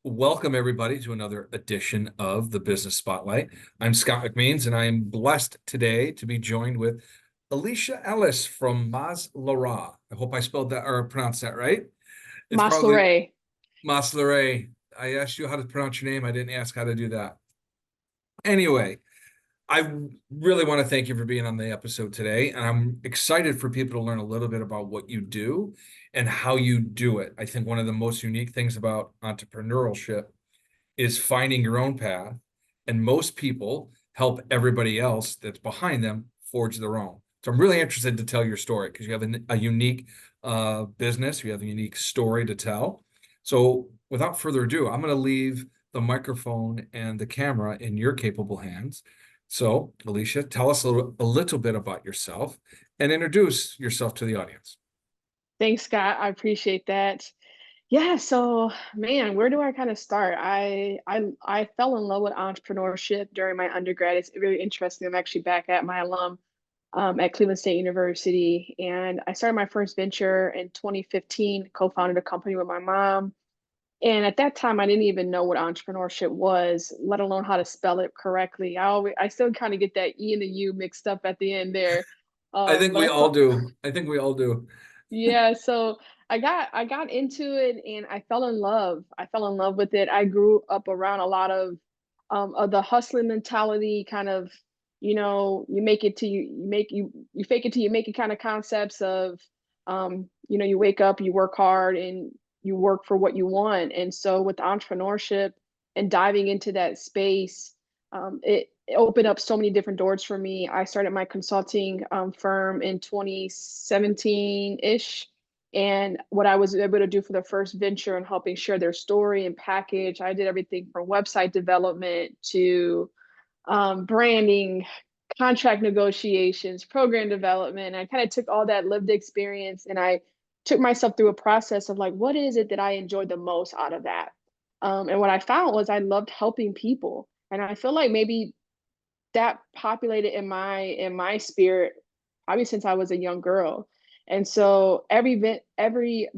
Welcome, everybody, to another edition of the Business Spotlight. I'm Scott McMeans, and I am blessed today to be joined with Alysha Ellis from Mas LaRae. I hope I spelled that or pronounced that right. It's Mas probably LaRae. Mas LaRae. I asked you how to pronounce your name. I didn't ask how to do that. Anyway, I really want to thank you for being on the episode today, and I'm excited for people to learn a little bit about what you do and how you do it. I think one of the most unique things about entrepreneurship is finding your own path, and most people help everybody else that's behind them forge their own. So I'm really interested to tell your story because you have a unique business, you have a unique story to tell. So without further ado, I'm going to leave the microphone and the camera in your capable hands. So, Alysha, tell us a little bit about yourself and introduce yourself to the audience. Thanks, Scott. I appreciate that. Yeah, so man, where do I kind of start? I fell in love with entrepreneurship during my undergrad. It's very interesting. I'm actually back at my alum at Cleveland State University, and I started my first venture in 2015, co-founded a company with my mom. And at that time, I didn't even know what entrepreneurship was, let alone how to spell it correctly. I still kind of get that E and the U mixed up at the end there. I think But we I all thought, do. I think we all do. yeah, so I got into it and I fell in love. I fell in love with it. I grew up around a lot of the hustling mentality, kind of, you make it to you fake it till you make it kind of concepts of you wake up, you work hard and you work for what you want. And so with entrepreneurship and diving into that space, it opened up so many different doors for me. I started my consulting firm in 2017-ish. And what I was able to do for the first venture and helping share their story and package, I did everything from website development to branding, contract negotiations, program development. I kind of took all that lived experience and I took myself through a process of like, what is it that I enjoyed the most out of that? And what I found was I loved helping people. And I feel like maybe that populated in my spirit probably since I was a young girl. And so every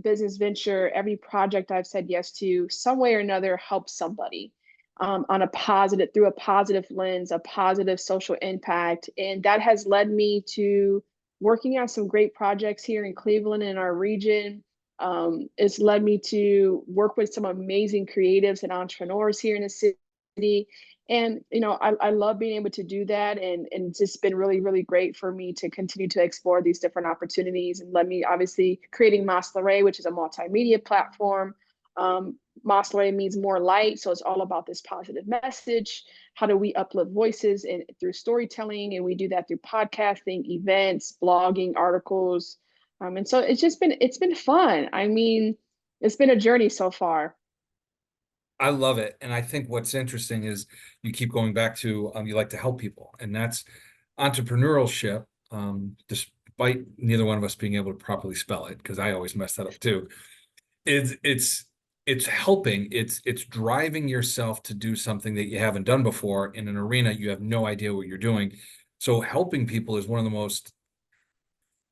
business venture, every project I've said yes to, some way or another helps somebody on a positive through a positive lens, a positive social impact, and that has led me to working on some great projects here in Cleveland and our region. It's led me to work with some amazing creatives and entrepreneurs here in the city, and I love being able to do that, and it's just been really, really great for me to continue to explore these different opportunities. And let me obviously creating Mas LaRae, which is a multimedia platform. Mas LaRae means more light, so it's all about this positive message. How do we uplift voices and through storytelling? And we do that through podcasting, events, blogging, articles. And so it's been fun. I mean, it's been a journey so far. I love it. And I think what's interesting is you keep going back to you like to help people, and that's entrepreneurship. Despite neither one of us being able to properly spell it, because I always mess that up too. It's helping. It's driving yourself to do something that you haven't done before in an arena you have no idea what you're doing. So helping people is one of the most.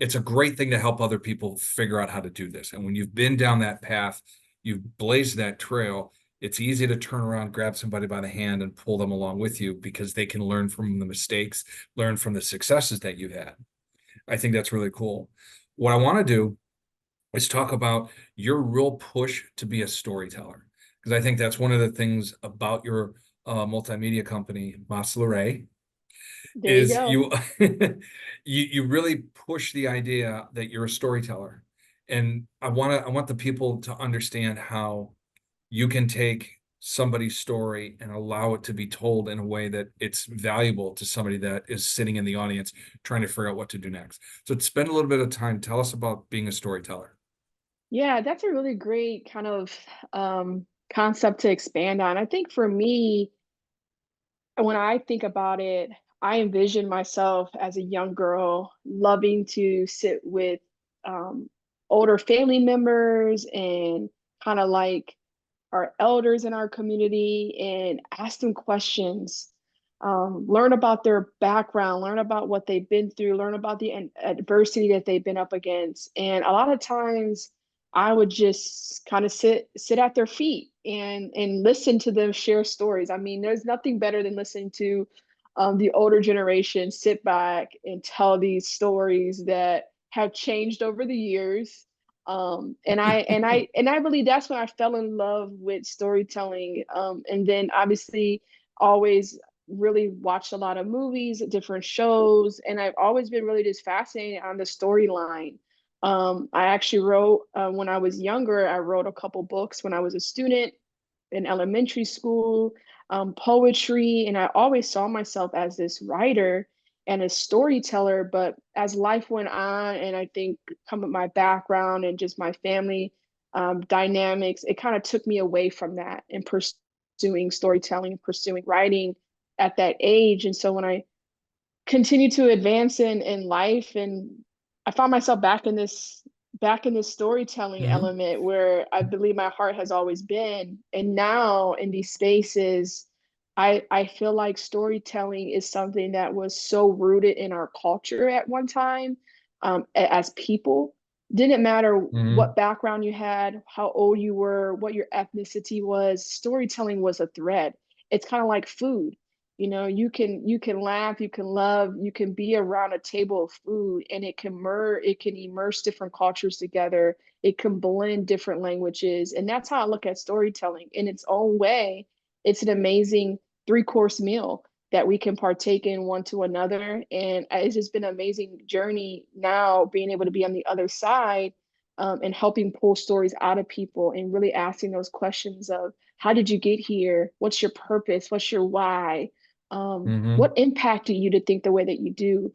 It's a great thing to help other people figure out how to do this. And when you've been down that path, you've blazed that trail, it's easy to turn around, grab somebody by the hand, and pull them along with you because they can learn from the mistakes, learn from the successes that you've had. I think that's really cool. What I want to do is talk about your real push to be a storyteller, because I think that's one of the things about your multimedia company, Mas LaRae, There you is go. you you really push the idea that you're a storyteller. And I want the people to understand how you can take somebody's story and allow it to be told in a way that it's valuable to somebody that is sitting in the audience trying to figure out what to do next. So spend a little bit of time, tell us about being a storyteller. Yeah, that's a really great kind of concept to expand on. I think for me, when I think about it, I envision myself as a young girl loving to sit with um, older family members and kind of like our elders in our community and ask them questions, learn about their background, learn about what they've been through, learn about the adversity that they've been up against. And a lot of times, I would just kind of sit at their feet and listen to them share stories. I mean, there's nothing better than listening to the older generation sit back and tell these stories that have changed over the years. And I believe that's when I fell in love with storytelling. And then obviously always really watched a lot of movies, different shows, and I've always been really just fascinated on the storyline. I actually wrote, when I was younger, I wrote a couple books when I was a student in elementary school, poetry, and I always saw myself as this writer and a storyteller. But as life went on, and I think come with my background and just my family dynamics, it kind of took me away from that and pursuing storytelling, pursuing writing at that age. And so when I continue to advance in life, and I found myself back in this storytelling Hmm. element where I believe my heart has always been. And now in these spaces, I feel like storytelling is something that was so rooted in our culture at one time, as people. Didn't matter Hmm. what background you had, how old you were, what your ethnicity was, storytelling was a thread. It's kind of like food. You can laugh, you can love, you can be around a table of food, and it can immerse different cultures together. It can blend different languages, and that's how I look at storytelling in its own way. It's an amazing three-course meal that we can partake in one to another, and it's just been an amazing journey now being able to be on the other side, and helping pull stories out of people and really asking those questions of how did you get here? What's your purpose? What's your why? What Hmm. impacted you to think the way that you do?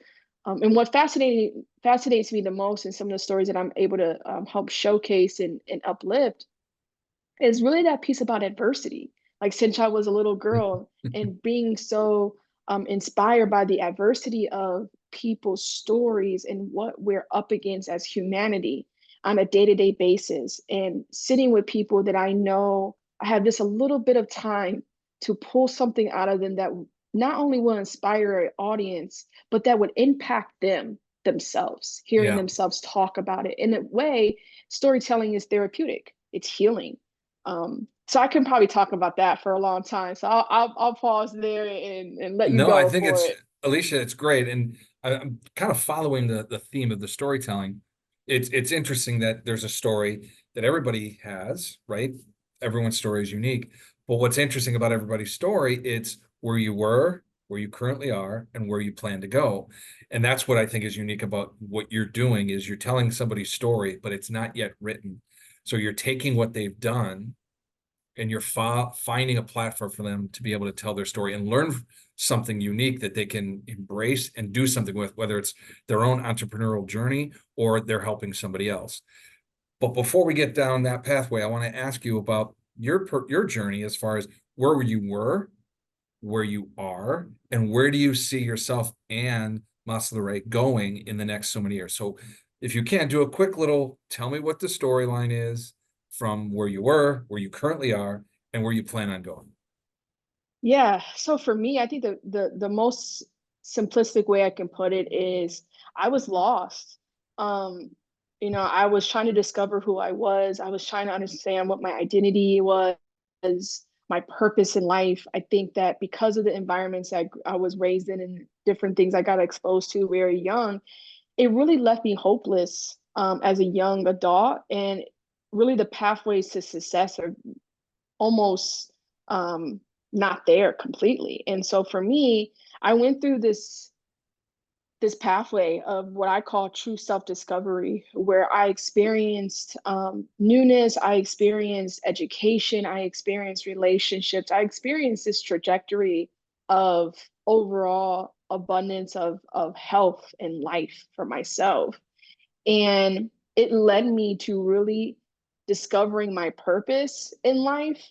And what fascinates me the most in some of the stories that I'm able to help showcase and uplift is really that piece about adversity. Like since I was a little girl and being so inspired by the adversity of people's stories and what we're up against as humanity on a day-to-day basis, and sitting with people that I know I have just a little bit of time to pull something out of them that not only will inspire an audience, but that would impact them themselves, hearing Yeah. themselves talk about it. In a way, storytelling is therapeutic, it's healing. So I can probably talk about that for a long time. So I'll pause there and let you No, I go think for it's it. Alysha, it's great. And I'm kind of following the theme of the storytelling. It's interesting that there's a story that everybody has, right? Everyone's story is unique. But what's interesting about everybody's story, it's where you were, where you currently are, and where you plan to go. And that's what I think is unique about what you're doing is you're telling somebody's story, but it's not yet written. So you're taking what they've done and you're finding a platform for them to be able to tell their story and learn something unique that they can embrace and do something with, whether it's their own entrepreneurial journey or they're helping somebody else. But before we get down that pathway, I want to ask you about your journey as far as where you were, where you are, and where do you see yourself and Mas LaRae going in the next so many years. So if you can do a quick little tell me what the storyline is from where you were, where you currently are, and where you plan on going. Yeah. So for me, I think the most simplistic way I can put it is I was lost. Um, I was trying to discover who I was. I was trying to understand what my identity was, my purpose in life. I think that because of the environments that I was raised in and different things I got exposed to very young, it really left me hopeless as a young adult. And really, the pathways to success are almost not there completely. And so for me, I went through this pathway of what I call true self-discovery, where I experienced newness, I experienced education, I experienced relationships, I experienced this trajectory of overall abundance of health and life for myself. And it led me to really discovering my purpose in life.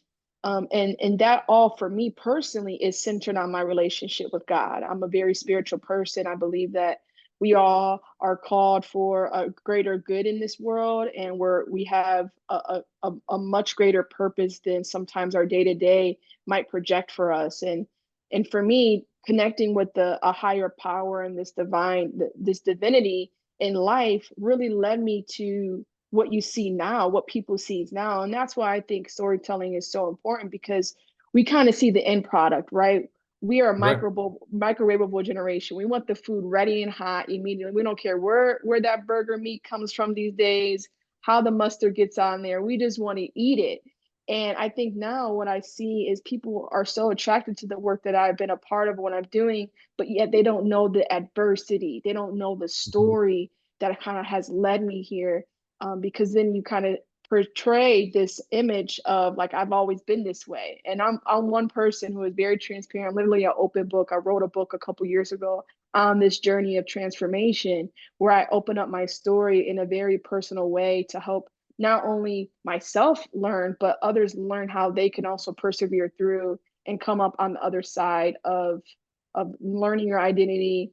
And that all for me personally is centered on my relationship with God. I'm a very spiritual person. I believe that we all are called for a greater good in this world, and we have a much greater purpose than sometimes our day to day might project for us. And for me, connecting with a higher power and this divinity in life really led me to what you see now, what people see now. And that's why I think storytelling is so important, because we kind of see the end product, right? We are a Right. microwavable generation. We want the food ready and hot immediately. We don't care where that burger meat comes from these days, how the mustard gets on there. We just want to eat it. And I think now what I see is people are so attracted to the work that I've been a part of, what I'm doing, but yet they don't know the adversity. They don't know the Mhm. story that kind of has led me here. Because then you kind of portray this image of like, I've always been this way. And I'm one person who is very transparent, literally an open book. I wrote a book a couple years ago on this journey of transformation, where I open up my story in a very personal way to help not only myself learn, but others learn how they can also persevere through and come up on the other side of learning your identity,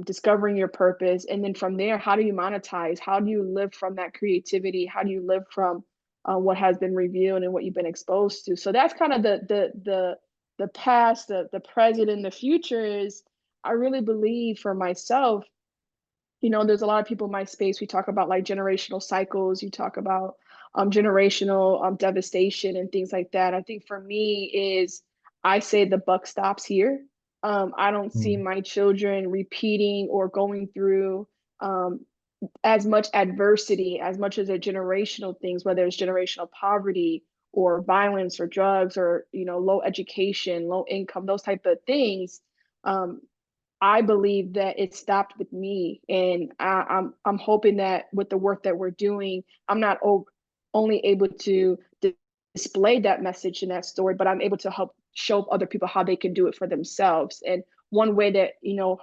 discovering your purpose, and then from there, how do you monetize? How do you live from that creativity? How do you live from what has been revealed and what you've been exposed to? So that's kind of the past, the present, and the future. Is I really believe for myself, there's a lot of people in my space. We talk about like generational cycles. You talk about generational devastation and things like that. I think for me is I say the buck stops here. I don't see Mhm. my children repeating or going through um, as much adversity, as much as a generational things, whether it's generational poverty or violence or drugs or low education, low income, those type of things. Um, I believe that it stopped with me, and I'm hoping that with the work that we're doing, I'm not only able to display that message in that story, but I'm able to help show other people how they can do it for themselves. And one way that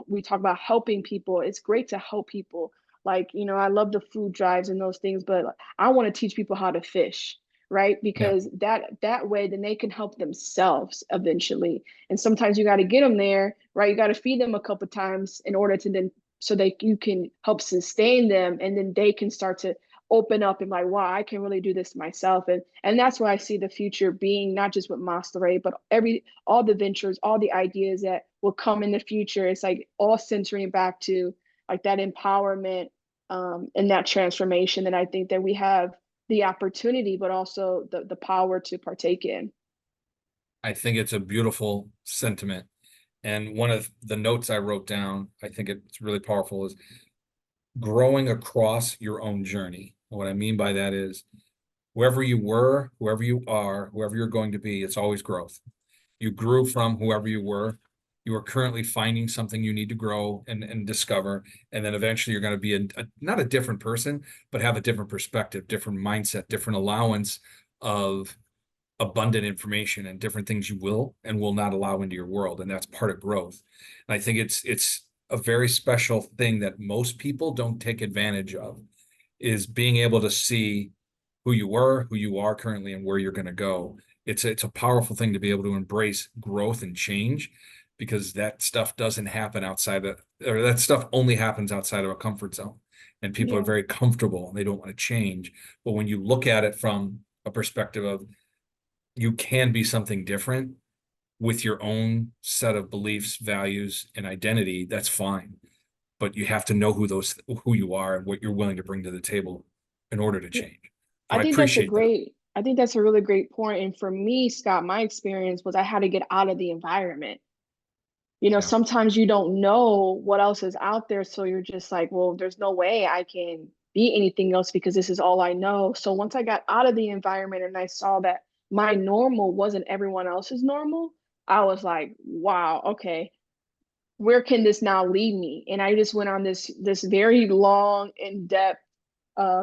we talk about helping people, it's great to help people. Like I love the food drives and those things, but I want to teach people how to fish, right? Yeah. Because that way, then they can help themselves eventually. And sometimes you got to get them there, right? You got to feed them a couple times in order to then so that you can help sustain them, and then they can start to open up and like, wow, I can really do this myself. And that's why I see the future being not just with Mas LaRae, but all the ventures, all the ideas that will come in the future. It's like all centering back to like that empowerment, and that transformation that I think that we have the opportunity, but also the power to partake in. I think it's a beautiful sentiment. And one of the notes I wrote down, I think it's really powerful, is growing across your own journey. What I mean by that is whoever you were, whoever you are, whoever you're going to be, it's always growth. You grew from whoever you were. You are currently finding something you need to grow and discover. And then eventually you're going to be not a different person, but have a different perspective, different mindset, different allowance of abundant information and different things you will and will not allow into your world. And that's part of growth. And I think it's a very special thing that most people don't take advantage of, is being able to see who you were, who you are currently, and where you're going to go. It's a powerful thing to be able to embrace growth and change, because that stuff doesn't happen outside of, or that stuff only happens outside of a comfort zone. And people are Yeah. very comfortable and they don't want to change. But when you look at it from a perspective of you can be something different with your own set of beliefs, values, and identity, that's fine. But you have to know who you are and what you're willing to bring to the table in order to Yeah. change. So I appreciate that. I think that's a really great point. And for me, Scott, my experience was I had to get out of the environment. Yeah. Sometimes you don't know what else is out there. So you're just like, well, there's no way I can be anything else because this is all I know. So once I got out of the environment and I saw that my normal wasn't everyone else's normal, I was like, wow, okay, where can this now lead me? And I just went on this very long, in-depth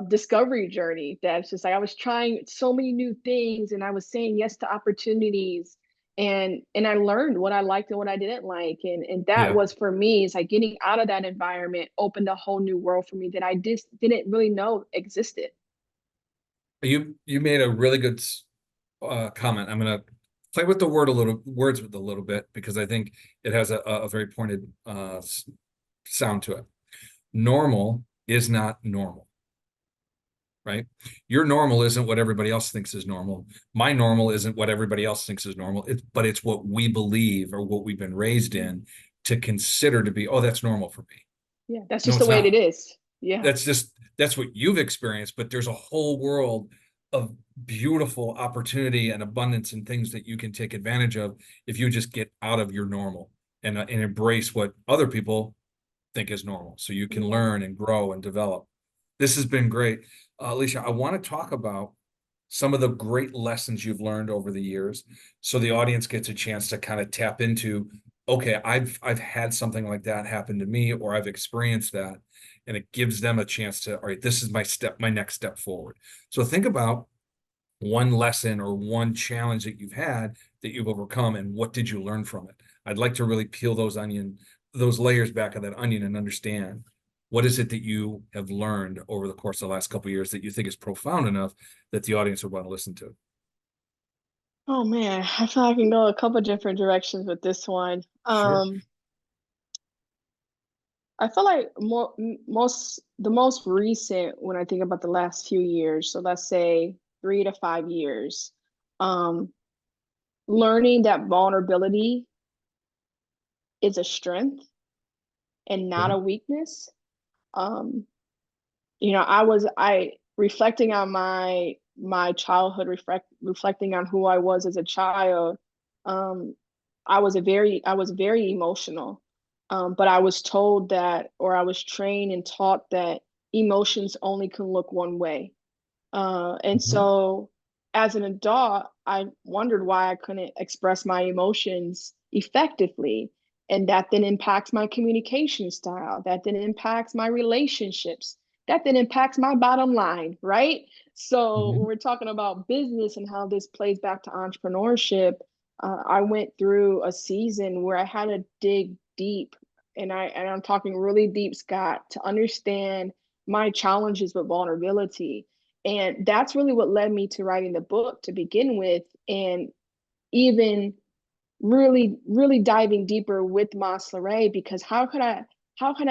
discovery journey. That's just like I was trying so many new things, and I was saying yes to opportunities, and I learned what I liked and what I didn't like, and that Yeah. was for me. It's like getting out of that environment opened a whole new world for me that I just didn't really know existed. You made a really good comment. I'm gonna play with the words with a little bit, because I think it has a very pointed sound to it. Normal is not normal, right? Your normal isn't what everybody else thinks is normal. My normal isn't what everybody else thinks is normal. But it's what we believe or what we've been raised in to consider to be, oh, that's normal for me. Yeah, that's No, just the it's way it not. is. Yeah. That's what you've experienced, but there's a whole world of beautiful opportunity and abundance and things that you can take advantage of if you just get out of your normal and embrace what other people think is normal. So you can Yeah. learn and grow and develop. This has been great. Alysha, I want to talk about some of the great lessons you've learned over the years so the audience gets a chance to kind of tap into, okay, I've had something like that happen to me, or I've experienced that, and it gives them a chance to, all right, this is my next step forward. So think about one lesson or one challenge that you've had that you've overcome, and what did you learn from it? I'd like to really peel those layers back of that onion and understand what is it that you have learned over the course of the last couple of years that you think is profound enough that the audience would want to listen to. Oh man, I feel I can go a couple different directions with this one. Sure. I feel like the most recent when I think about the last few years, so let's say 3 to 5 years, um, learning that vulnerability is a strength and not Okay. a weakness. Um, I reflecting on my childhood, reflecting on who I was as a child. Um, I was very emotional, but I was told that, or I was trained and taught that emotions only can look one way. And Mhm. so as an adult, I wondered why I couldn't express my emotions effectively. And that then impacts my communication style. That then impacts my relationships. That then impacts my bottom line, right? So when Mhm. we're talking about business and how this plays back to entrepreneurship, I went through a season where I had to dig deep, and I'm talking really deep, Scott, to understand my challenges with vulnerability, and that's really what led me to writing the book to begin with, and even really diving deeper with Mas LaRae, because how can I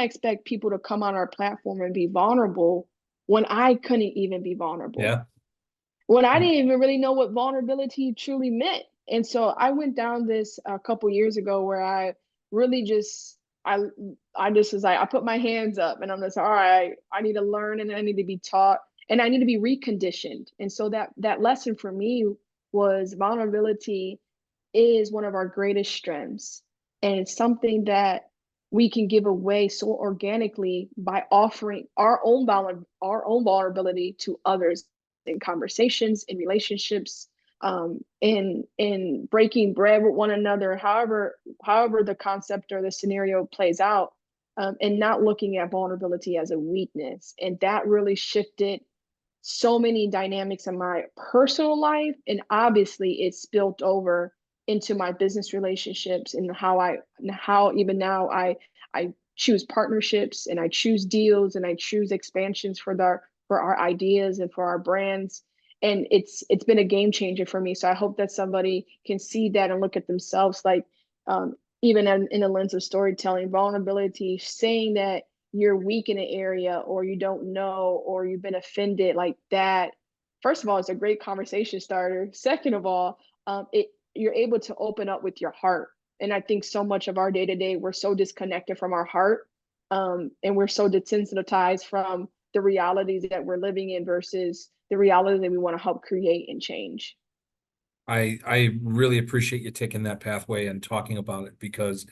expect people to come on our platform and be vulnerable when I couldn't even be vulnerable? Yeah. When I didn't even really know what vulnerability truly meant. And so I went down this a couple years ago where I really just I just was like, I put my hands up and I'm just all right, I need to learn and I need to be taught and I need to be reconditioned. And so that lesson for me was vulnerability is one of our greatest strengths. And it's something that we can give away so organically by offering our own vulnerability to others in conversations, in relationships, in breaking bread with one another, however the concept or the scenario plays out, and not looking at vulnerability as a weakness. And that really shifted so many dynamics in my personal life, and obviously it spilled over into my business relationships and how even now I choose partnerships and I choose deals and I choose expansions for our ideas and for our brands, and it's been a game changer for me. So I hope that somebody can see that and look at themselves like, even in the lens of storytelling, vulnerability, saying that you're weak in an area or you don't know or you've been offended like that. First of all, it's a great conversation starter. Second of all, it you're able to open up with your heart. And I think so much of our day to day, we're so disconnected from our heart, and we're so desensitized from the realities that we're living in versus the reality that we want to help create and change. I really appreciate you taking that pathway and talking about it because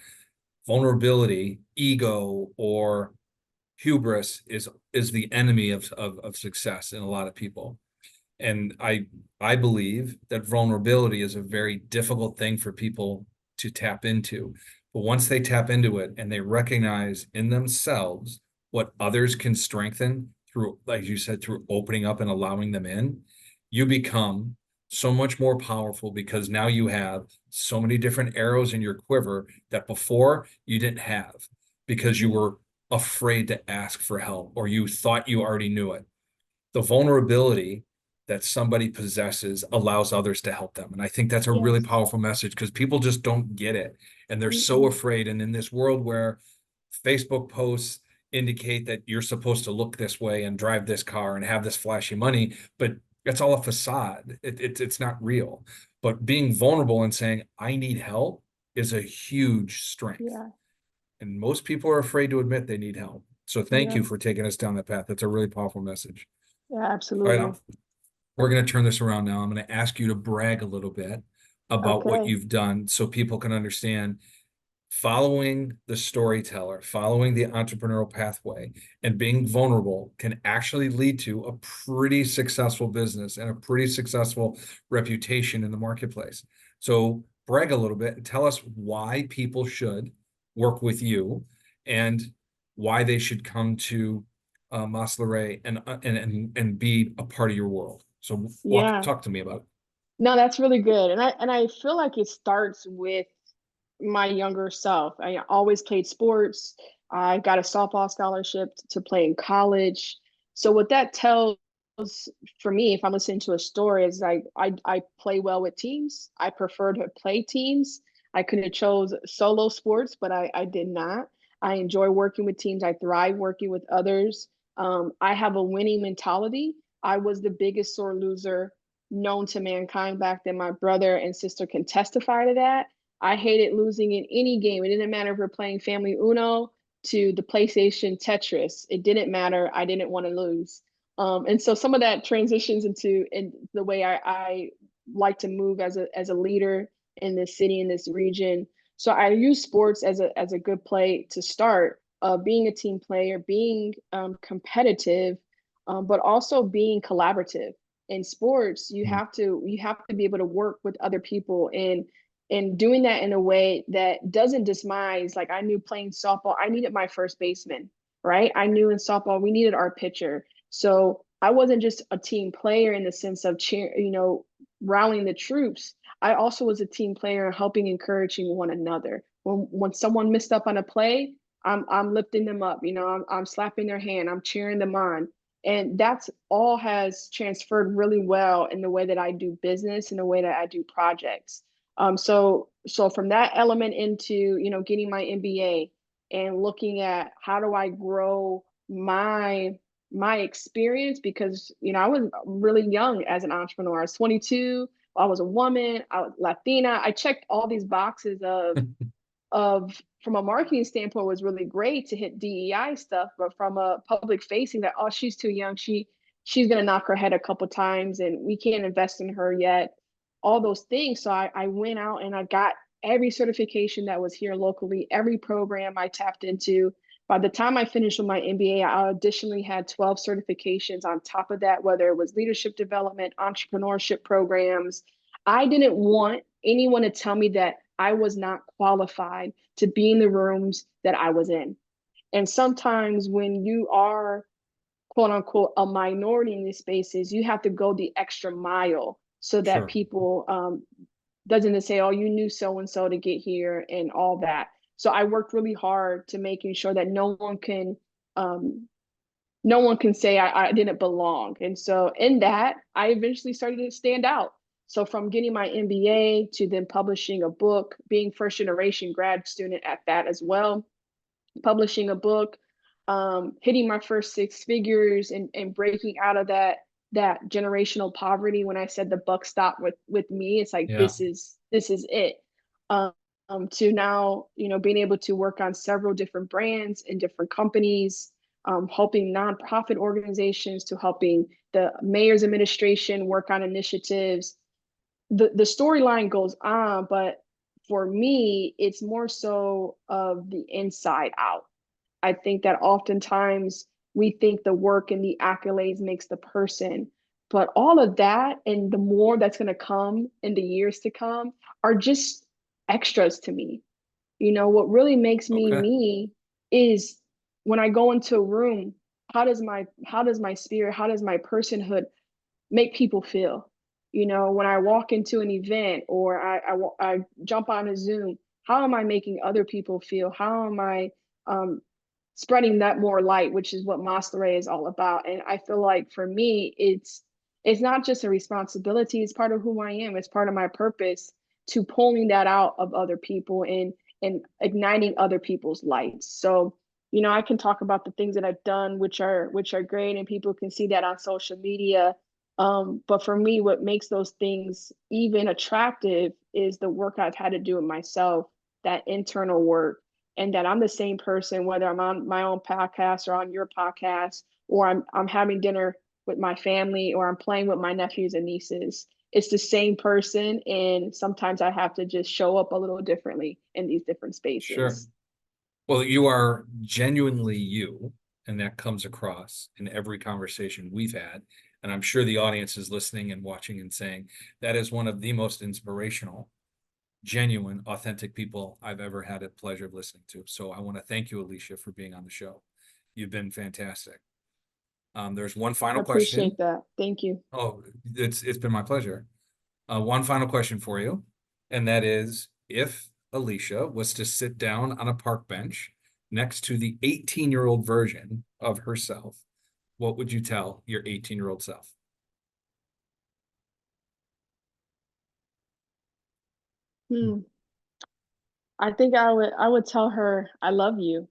vulnerability, ego, or hubris is the enemy of success in a lot of people. And I believe that vulnerability is a very difficult thing for people to tap into. But once they tap into it and they recognize in themselves what others can strengthen through, like you said, through opening up and allowing them in, you become so much more powerful because now you have so many different arrows in your quiver that before you didn't have because you Mm-hmm. were afraid to ask for help or you thought you already knew it. The vulnerability that somebody possesses allows others to help them. And I think that's a really Yes. powerful message because people just don't get it. And they're so Mm-mm. afraid. And in this world where Facebook posts indicate that you're supposed to look this way and drive this car and have this flashy money, but it's all a facade. It's not real. But being vulnerable and saying, I need help is a huge strength. Yeah. And most people are afraid to admit they need help. So thank Yeah. you for taking us down that path. That's a really powerful message. Yeah, All right, absolutely. we're going to turn this around now. I'm going to ask you to brag a little bit about what Okay. you've done so people can understand following the storyteller, following the entrepreneurial pathway, and being vulnerable can actually lead to a pretty successful business and a pretty successful reputation in the marketplace. So brag a little bit and tell us why people should work with you and why they should come to Mas LaRae and be a part of your world. So Yeah. talk to me about it. No, that's really good. And I feel like it starts with my younger self. I always played sports. I got a softball scholarship to play in college. So what that tells for me, if I'm listening to a story, is I play well with teams. I prefer to play teams. I could have chose solo sports, but I did not. I enjoy working with teams. I thrive working with others. I have a winning mentality. I was the biggest sore loser known to mankind back then. My brother and sister can testify to that. I hated losing in any game. It didn't matter if we're playing Family Uno to the PlayStation Tetris. It didn't matter. I didn't want to lose. And so some of that transitions into in the way I like to move as a leader in this city, in this region. So I use sports as a good play to start, being a team player, being competitive, but also being collaborative. In sports, you have to be able to work with other people and doing that in a way that doesn't dismiss. Like I knew playing softball, I needed my first baseman, right? I knew in softball we needed our pitcher. So I wasn't just a team player in the sense of rallying the troops. I also was a team player, helping, encouraging one another. When someone missed up on a play, I'm lifting them up. I'm slapping their hand. I'm cheering them on, and that's all has transferred really well in the way that I do business and the way that I do projects. So from that element into getting my MBA and looking at how do I grow my experience, because I was really young as an entrepreneur. I was 22. I was a woman. I was Latina. I checked all these boxes of from a marketing standpoint was really great to hit DEI stuff, but from a public facing, that, oh, she's too young. She's gonna knock her head a couple times and we can't invest in her yet. All those things. So I went out and I got every certification that was here locally, every program I tapped into. By the time I finished with my MBA, I additionally had 12 certifications on top of that, whether it was leadership development, entrepreneurship programs. I didn't want anyone to tell me that I was not qualified to be in the rooms that I was in. And sometimes when you are quote unquote a minority in these spaces, you have to go the extra mile so that Sure. people doesn't just say, oh, you knew so and so to get here and all that. So I worked really hard to making sure that um, no one can say I didn't belong. And so in that, I eventually started to stand out. So from getting my MBA to then publishing a book, being first generation grad student at that as well, publishing a book, hitting my first six figures and breaking out of that generational poverty. When I said the buck stopped with me, it's like Yeah. this is it. Um, to now, being able to work on several different brands and different companies, helping nonprofit organizations, to helping the mayor's administration work on initiatives. The storyline goes on, but for me, it's more so of the inside out. I think that oftentimes we think the work and the accolades makes the person, but all of that and the more that's going to come in the years to come are just extras to me. What really makes me Okay. me is when I go into a room, how does my spirit, how does my personhood make people feel? When I walk into an event or I jump on a Zoom, how am I making other people feel? How am I um, spreading that more light, which is what Mas LaRae is all about? And I feel like for me, it's not just a responsibility, it's part of who I am. It's part of my purpose to pulling that out of other people and igniting other people's lights. So, I can talk about the things that I've done, which are great, and people can see that on social media. But for me, what makes those things even attractive is the work I've had to do with myself, that internal work, and that I'm the same person, whether I'm on my own podcast or on your podcast, or I'm having dinner with my family, or I'm playing with my nephews and nieces. It's the same person, and sometimes I have to just show up a little differently in these different Sure. spaces. Well, you are genuinely you, and that comes across in every conversation we've had. And I'm sure the audience is listening and watching and saying that is one of the most inspirational, genuine, authentic people I've ever had a pleasure of listening to. So I want to thank you, Alysha, for being on the show. You've been fantastic. There's one I final question. appreciate that. Thank you. Oh, it's been my pleasure. One final question for you, and that is, if Alysha was to sit down on a park bench next to the 18-year-old version of herself, what would you tell your 18-year-old self? Hmm. I think I would tell her I love you.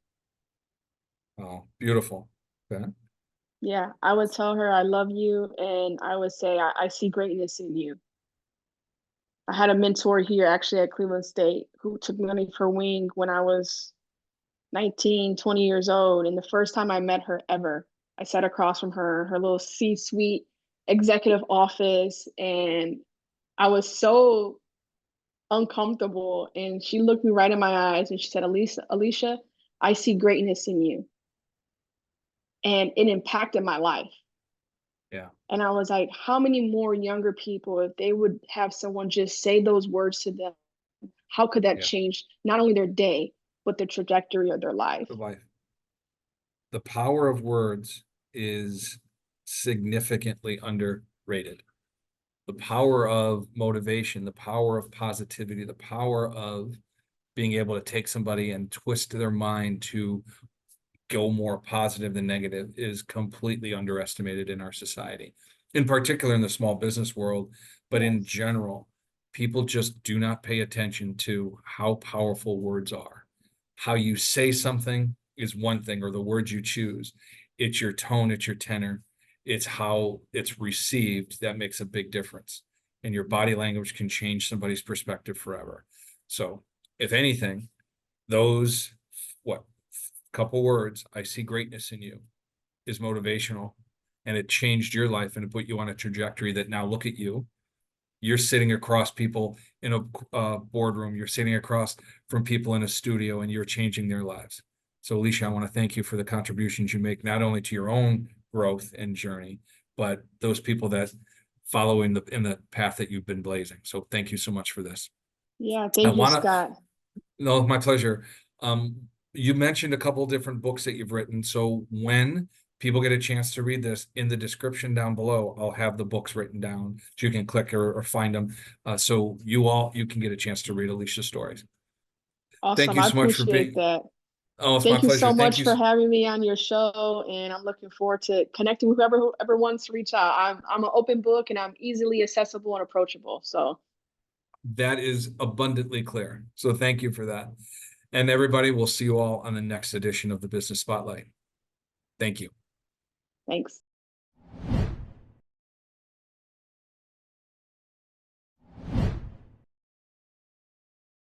Oh, beautiful. Okay. Yeah, I would tell her I love you, and I would say I see greatness in you. I had a mentor here actually at Cleveland State who took me under her wing when I was 19, 20 years old. And the first time I met her ever, I sat across from her, her little C-suite executive office, and I was so uncomfortable. And she looked me right in my eyes and she said, Alysha, I see greatness in you. And it impacted my life. Yeah. And I was like, how many more younger people, if they would have someone just say those words to them, how could that Yeah. change not only their day, but the trajectory of their life? The life. The power of words is significantly underrated. The power of motivation, the power of positivity, the power of being able to take somebody and twist their mind to go more positive than negative is completely underestimated in our society, in particular in the small business world, but in Yes. general, people just do not pay attention to how powerful words are. How you say something is one thing, or the words you choose. It's your tone, it's your tenor, it's how it's received that makes a big difference. And your body language can change somebody's perspective forever. So, if anything, those what couple words, I see greatness in you, is motivational, and it changed your life and it put you on a trajectory that now look at you. You're sitting across people in a boardroom, you're sitting across from people in a studio, and you're changing their lives. So, Alysha, I want to thank you for the contributions you make, not only to your own growth and journey, but those people that follow in the path that you've been blazing. So, thank you so much for this. Yeah, I thank you, want to Scott. No, my pleasure. You mentioned a couple of different books that you've written. So when people get a chance to read this, in the description down below, I'll have the books written down so you can click or find them. So you can get a chance to read Alysha's stories. Thank Awesome. you I so much for appreciate being. that. Oh, it's my Thank you pleasure. so Thank much you. for having me on your show, and I'm looking forward to connecting with whoever wants to reach out. I'm an open book, and I'm easily accessible and approachable. So That is abundantly clear. So thank you for that. And everybody, we'll see you all on the next edition of the Business Spotlight. Thank you. thanks.